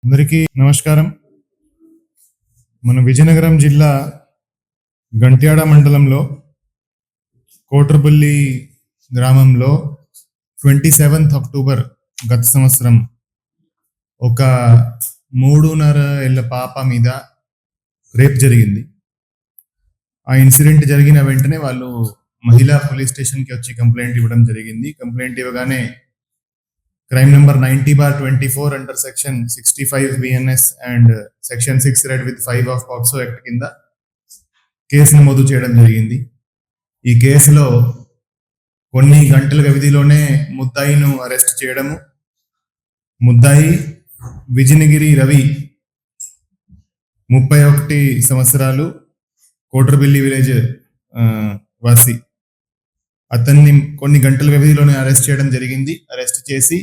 అందరికీ నమస్కారం. మన విజయనగరం జిల్లా గంట్యాడ మండలంలో కోట్రపల్లి గ్రామంలో 27th అక్టోబర్ గత సంవత్సరం ఒక 3.5 ఏళ్ల పాప మీద రేప్ జరిగింది. ఆ ఇన్సిడెంట్ జరిగిన వెంటనే వాళ్ళు మహిళా పోలీస్ స్టేషన్కి వచ్చి కంప్లైంట్ ఇవ్వడం జరిగింది. కంప్లైంట్ ఇవ్వగానే crime number 90/24 under section 65 BNS and section 6 red with 5 of POCSO act కింద కేసు నమోదు చేయడం జరిగింది. ఈ కేసులో కొన్ని గంటల వ్యవధిలోనే ముద్దాయిను అరెస్ట్ చేయడము, ముద్దాయి విజయనగిరి రవి 31 సంవత్సరాలు, కోట్రబిల్లి విలేజ్ వాసి, అతన్ని కొన్ని గంటల వ్యవధిలోనే అరెస్ట్ చేయడం జరిగింది. అరెస్ట్ చేసి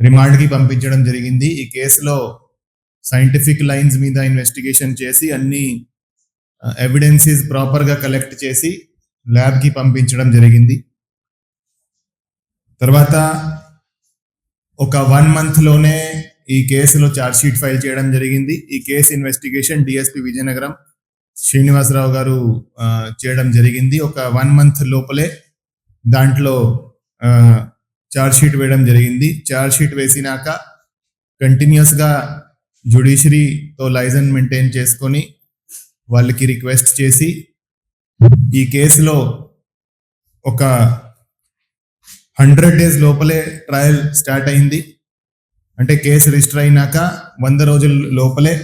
రిమాండ్కి పంపించడం జరిగింది. ఈ కేసులో సైంటిఫిక్ లైన్స్ మీద ఇన్వెస్టిగేషన్ చేసి అన్ని ఎవిడెన్సెస్ ప్రాపర్గా కలెక్ట్ చేసి ల్యాబ్కి పంపించడం జరిగింది. తర్వాత ఒక 1 monthలోనే ఈ కేసులో ఛార్జ్ షీట్ ఫైల్ చేయడం జరిగింది. ఈ కేసు ఇన్వెస్టిగేషన్ డిఎస్పి విజయనగరం శ్రీనివాసరావు గారు చేయడం జరిగింది. ఒక 1 month లోపలే దాంట్లో ఛార్జ్ షీట్ వేయడం జరిగింది. ఛార్జ్ షీట్ వేసినాక కంటిన్యూస్గా జ్యుడిషియరీతో లైసెన్స్ మెయింటైన్ చేసుకొని వాళ్ళకి రిక్వెస్ట్ చేసి ఈ కేసులో ఒక 100 days లోపలే ట్రయల్ స్టార్ట్ అయింది. అంటే కేసు రిజిస్టర్ అయినాక 100 రోజుల లోపలే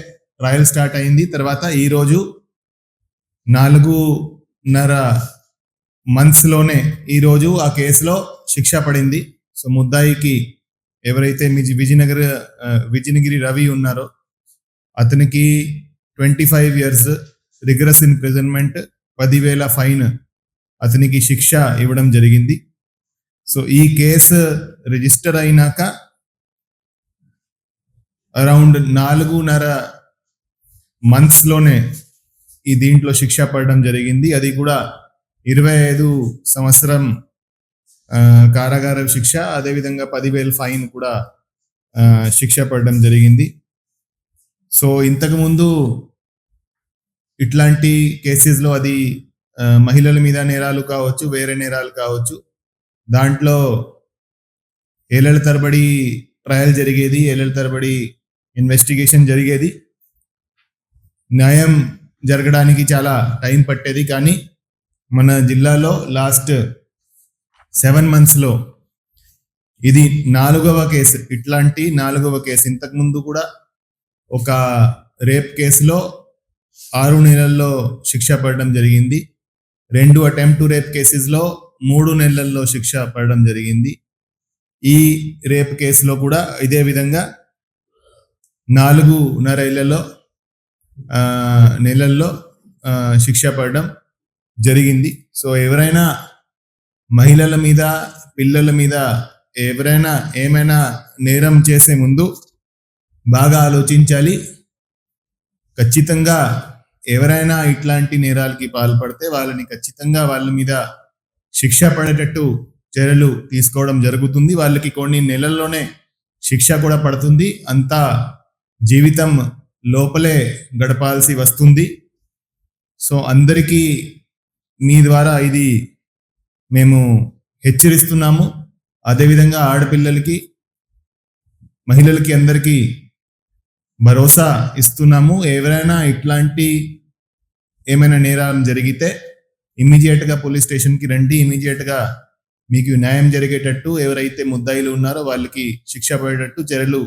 ట్రయల్ స్టార్ట్ అయింది. తర్వాత ఈరోజు 4.5 monthsలోనే ఈరోజు ఆ కేసులో శిక్ష పడింది. సో ముద్దాయికి ఎవరైతే విజయనగిరి రవి ఉన్నారో అతనికి 25 years రిగరస్ ఇంప్రిజన్మెంట్, 10,000 ఫైన్ అతనికి శిక్ష ఇవ్వడం జరిగింది. సో ఈ కేసు రిజిస్టర్ అయినాక అరౌండ్ 4.5 monthsలోనే ఈ దీంట్లో శిక్ష పడడం జరిగింది. అది కూడా 25 సంవత్సరం కారాగార శిక్ష, అదేవిధంగా 10,000 ఫైన్ కూడా శిక్ష పడడం జరిగింది. సో ఇంతకుముందు ఇట్లాంటి కేసెస్లో అది మహిళల మీద నేరాలు కావచ్చు, వేరే నేరాలు కావచ్చు, దాంట్లో ఏళ్ల తరబడి ట్రయల్ జరిగేది, ఏళ్ల తరబడి ఇన్వెస్టిగేషన్ జరిగేది, న్యాయం జరగడానికి చాలా టైం పట్టేది. కానీ మన జిల్లాలో లాస్ట్ 7 monthsలో ఇది 4వ కేసు, ఇట్లాంటి 4వ కేసు. ఇంతకుముందు కూడా ఒక రేప్ కేసులో 6 నెలల్లో శిక్ష పడడం జరిగింది. 2 attempt to రేప్ కేసెస్లో 3 నెలల్లో శిక్ష పడడం జరిగింది. ఈ రేప్ కేసులో కూడా ఇదే విధంగా 4.5 నెలల్లో శిక్ష పడడం జరిగింది. సో ఎవరైనా మహిళల మీద, పిల్లల మీద ఎవరైనా ఏమైనా నేరం చేసే ముందు బాగా ఆలోచించాలి. ఖచ్చితంగా ఎవరైనా ఇట్లాంటి నేరాలకి పాల్పడితే వాళ్ళని ఖచ్చితంగా వాళ్ళ మీద శిక్ష పడేటట్టు చర్యలు తీసుకోవడం జరుగుతుంది. వాళ్ళకి కొన్ని నెలల్లోనే శిక్ష కూడా పడుతుంది. అంతా జీవితం లోపలే గడపాల్సి వస్తుంది. సో అందరికీ మీ ద్వారా ఇది మేము హెచ్చరిస్తున్నాము. అదేవిధంగా ఆడపిల్లలకి, మహిళలకి అందరికీ భరోసా ఇస్తున్నాము. ఎవరైనా ఇట్లాంటి ఏమైనా నేరం జరిగితే ఇమ్మీడియట్గా పోలీస్ స్టేషన్కి రండి. ఇమ్మీడియట్గా మీకు న్యాయం జరిగేటట్టు, ఎవరైతే ముద్దాయిలు ఉన్నారో వాళ్ళకి శిక్ష పడేటట్టు చర్యలు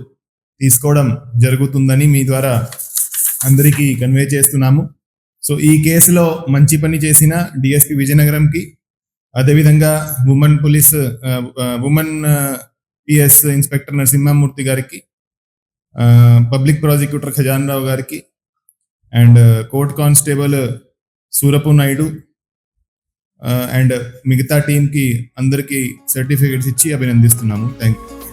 తీసుకోవడం జరుగుతుందని మీ ద్వారా అందరికీ కన్వే చేస్తున్నాము. సో ఈ కేసులో మంచి పని చేసిన డిఎస్పి విజయనగరంకి, అదేవిధంగా ఉమెన్ పిఎస్ ఇన్స్పెక్టర్ నరసింహమూర్తి గారికి, పబ్లిక్ ప్రాసిక్యూటర్ ఖజానరావు గారికి and court constable Surapu Naidu and మిగతా టీంకి అందరికీ సర్టిఫికేట్స్ ఇచ్చి అభినందిస్తున్నాము. Thank you.